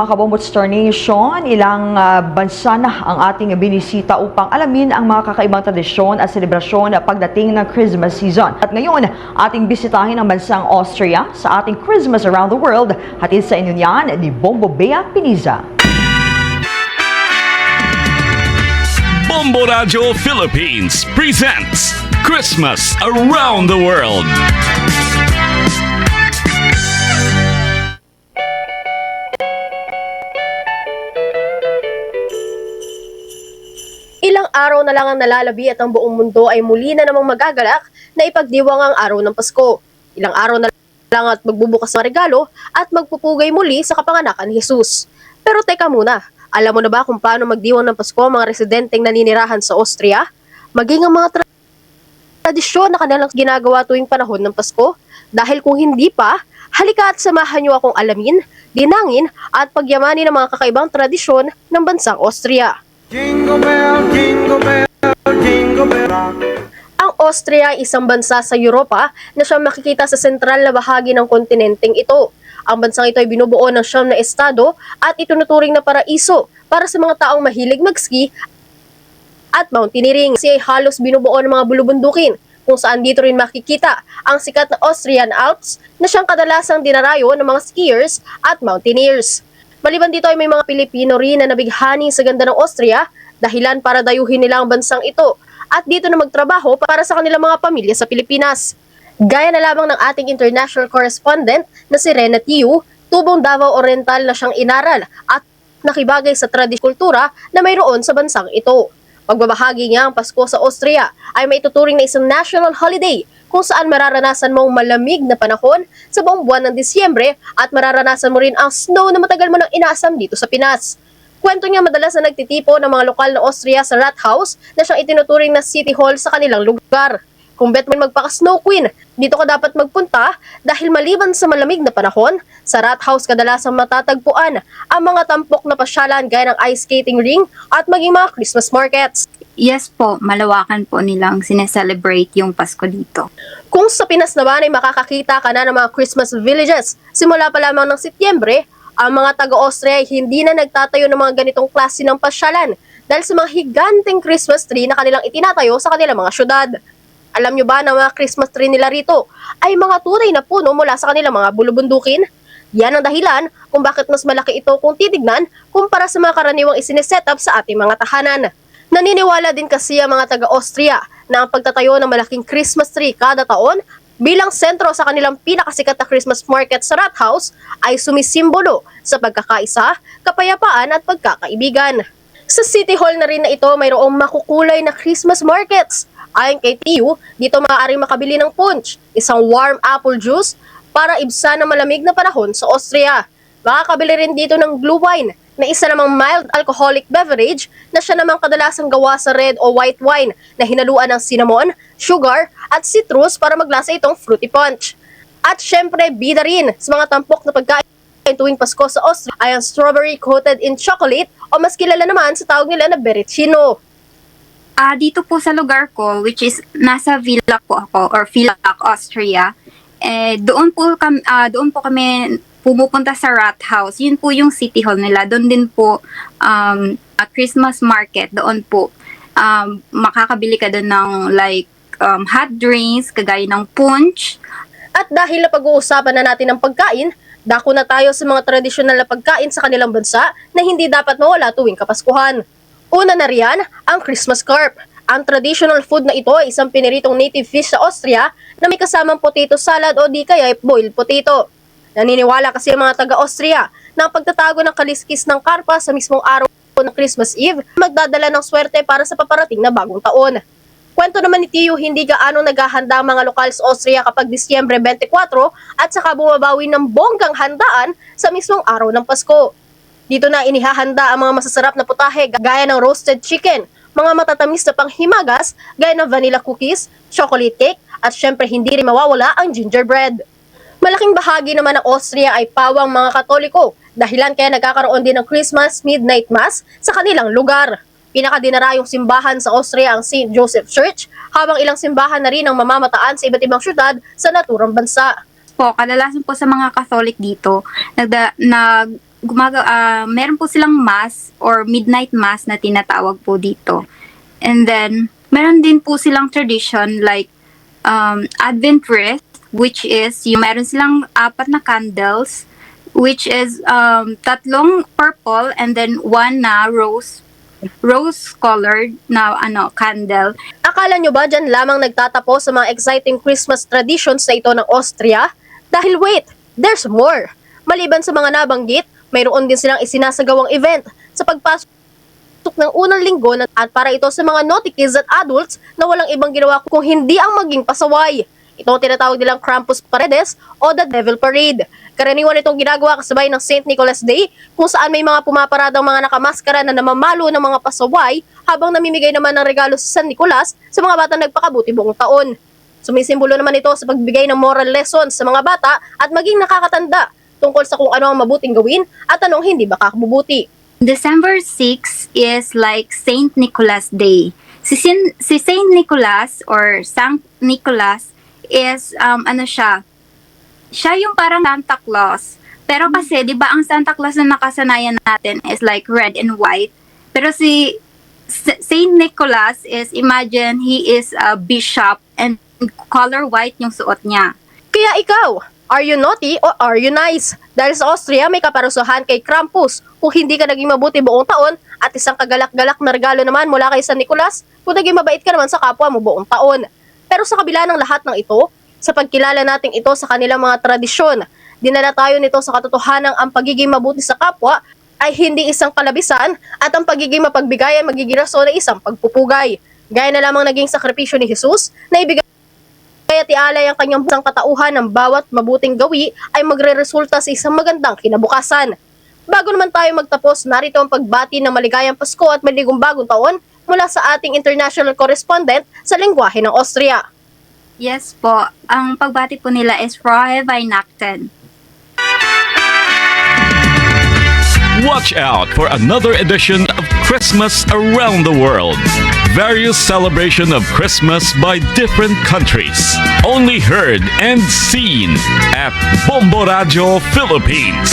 Mga Kabombots Star Nation, ilang bansa na ang ating binisita upang alamin ang mga kakaibang tradisyon at selebrasyon pagdating ng Christmas season. At ngayon, ating bisitahin ang bansang Austria sa ating Christmas Around the World. Hatid sa inyo niyan ni Bombo Bea Piniza. Bombo Radio Philippines presents Christmas Around the World. Ilang araw na lang ang nalalabi at ang buong mundo ay muli na namang magagalak na ipagdiwang ang araw ng Pasko. Ilang araw na lang at magbubukas ng regalo at magpupugay muli sa kapanganakan ni Jesus. Pero teka muna, alam mo na ba kung paano magdiwang ng Pasko ang mga residenteng naninirahan sa Austria? Maging ang mga tradisyon na kanilang ginagawa tuwing panahon ng Pasko? Dahil kung hindi pa, halika at samahan niyo akong alamin, dinangin at pagyamanin ang mga kakaibang tradisyon ng bansang Austria. Jingle bell, jingle bell, jingle bell rock. Ang Austria ay isang bansa sa Europa na siyang makikita sa sentral na bahagi ng kontinenteng ito. Ang bansang ito ay binubuo ng 9 na estado at itinuturing na paraiso para sa mga taong mahilig mag-ski at mountaineering. Siya ay halos binubuo ng mga bulubundukin kung saan dito rin makikita ang sikat na Austrian Alps na siyang kadalasang dinarayo ng mga skiers at mountaineers. Maliban dito ay may mga Pilipino rin na nabighani sa ganda ng Austria, dahilan para dayuhin nila ang bansang ito at dito na magtrabaho para sa kanilang mga pamilya sa Pilipinas. Gaya na lamang ng ating international correspondent na si Rena Tiu, tubong Davao Oriental na siyang inaral at nakibagay sa tradisyon kultura na mayroon sa bansang ito. Pagbabahagi niya ang Pasko sa Austria ay maituturing na isang national holiday kung saan mararanasan mong malamig na panahon sa buong buwan ng Disyembre at mararanasan mo rin ang snow na matagal mo nang inaasam dito sa Pinas. Kwento niya madalas na nagtitipo ng mga lokal na Austria sa Rathaus na siyang itinuturing na City Hall sa kanilang lugar. Kung bet man magpaka-snow queen, dito ka dapat magpunta dahil maliban sa malamig na panahon, sa Rathaus kadalasang matatagpuan ang mga tampok na pasyalan gaya ng ice skating ring at maging mga Christmas markets. Yes po, malawakan po nilang sineselebrate yung Pasko dito. Kung sa Pinas naman ay makakakita ka na ng mga Christmas villages, simula pa lamang ng Setyembre, ang mga taga-Austria ay hindi na nagtatayo ng mga ganitong klase ng pasyalan dahil sa mga higanteng Christmas tree na kanilang itinatayo sa kanilang mga syudad. Alam nyo ba na mga Christmas tree nila rito ay mga tunay na puno mula sa kanilang mga bulubundukin? Yan ang dahilan kung bakit mas malaki ito kung titignan kumpara sa mga karaniwang isiniset up sa ating mga tahanan. Naniniwala din kasi ang mga taga-Austria na ang pagtatayo ng malaking Christmas tree kada taon bilang sentro sa kanilang pinakasikat na Christmas market sa Rathaus ay sumisimbolo sa pagkakaisa, kapayapaan at pagkakaibigan. Sa City Hall na rin na ito mayroong makukulay na Christmas markets. Ayon kay Tiu, dito maaaring makabili ng punch, isang warm apple juice para ibsan ng malamig na panahon sa Austria. Makakabili rin dito ng blue wine na isa namang mild alcoholic beverage na siya namang kadalasang gawa sa red o white wine na hinaluan ng cinnamon, sugar at citrus para maglasa itong fruity punch. At syempre, bida rin sa mga tampok na pagkain tuwing Pasko sa Austria ay ang strawberry coated in chocolate o mas kilala naman sa tawag nila na bericino. Dito po sa lugar ko, which is nasa Villach po ako, or Villach, Austria, doon po kami pumupunta sa Rathaus. Yun po yung City Hall nila. Doon din po Christmas market. Doon po makakabili ka doon ng hot drinks, kagaya ng punch. At dahil napag-uusapan na natin ang pagkain, dako na tayo sa mga tradisyonal na pagkain sa kanilang bansa na hindi dapat mawala tuwing Kapaskuhan. Una na riyan, ang Christmas carp. Ang traditional food na ito ay isang piniritong native fish sa Austria na may kasamang potato salad o di kaya boiled potato. Naniniwala kasi ang mga taga-Austria na ang pagtatago ng kaliskis ng karpa sa mismong araw ng Christmas Eve magdadala ng swerte para sa paparating na bagong taon. Kwento naman ni Tiu, hindi gaano naghahanda ang mga lokal sa Austria kapag Disyembre 24 at saka bumabawi ng bonggang handaan sa mismong araw ng Pasko. Dito na inihahanda ang mga masasarap na putahe gaya ng roasted chicken, mga matatamis na panghimagas gaya ng vanilla cookies, chocolate cake at syempre hindi rin mawawala ang gingerbread. Malaking bahagi naman ng Austria ay pawang mga Katoliko, dahilan kaya nagkakaroon din ng Christmas Midnight Mass sa kanilang lugar. Pinakadinarayong simbahan sa Austria ang St. Joseph Church, habang ilang simbahan na rin ang mamamataan sa iba't ibang syudad sa naturang bansa. Po, kadalasan po sa mga Catholic dito, meron po silang mass or midnight mass na tinatawag po dito. And then, meron din po silang tradition like Advent wreath, which is yung meron silang 4 na candles, which is 3 purple and then 1 na rose-colored na candle. Akala nyo ba dyan lamang nagtatapos sa mga exciting Christmas traditions na ito ng Austria? Dahil wait, there's more. Maliban sa mga nabanggit, mayroon din silang isinasagawang event sa pagpasok ng unang linggo at para ito sa mga naughty kids at adults na walang ibang ginawa kung hindi ang maging pasaway. Ito ang tinatawag nilang Krampus Paredes o The Devil Parade. Karaniwan itong ginagawa kasabay ng St. Nicholas Day kung saan may mga pumaparadang mga nakamaskara na namamalo ng mga pasaway habang namimigay naman ng regalo sa San Nicolas sa mga batang nagpakabuti buong taon. Sumisimbolo naman ito sa pagbigay ng moral lessons sa mga bata at maging nakakatanda tungkol sa kung ano ang mabuting gawin at anong hindi makakabubuti. December 6 is like Saint Nicholas Day. Si Saint Nicholas or Saint Nicholas is siya yung parang Santa Claus. Pero kasi 'di ba ang Santa Claus na nakasanayan natin is like red and white. Pero si Saint Nicholas is, imagine he is a bishop and color white yung suot niya. Kaya ikaw, are you naughty or are you nice? Dahil sa Austria may kaparusahan kay Krampus kung hindi ka naging mabuti buong taon at isang kagalak-galak na regalo naman mula kay San Nicolas kung naging mabait ka naman sa kapwa mo buong taon. Pero sa kabila ng lahat ng ito, sa pagkilala natin ito sa kanilang mga tradisyon, dinala tayo nito sa katotohanang ang pagiging mabuti sa kapwa ay hindi isang kalabisan at ang pagiging mapagbigay ay magiging rason na isang pagpupugay. Gaya na lamang naging sakripisyo ni Jesus na ibigay at ialay ang kanyang busang katauhan ng bawat mabuting gawi ay magre-resulta sa isang magandang kinabukasan. Bago naman tayo magtapos, narito ang pagbati ng maligayang Pasko at maligong bagong taon mula sa ating international correspondent sa lengguwahe ng Austria. Yes po, ang pagbati po nila is Frohe Weihnachten. Watch out for another edition of Christmas Around the World. Various celebration of Christmas by different countries. Only heard and seen at Bombo Radio Philippines.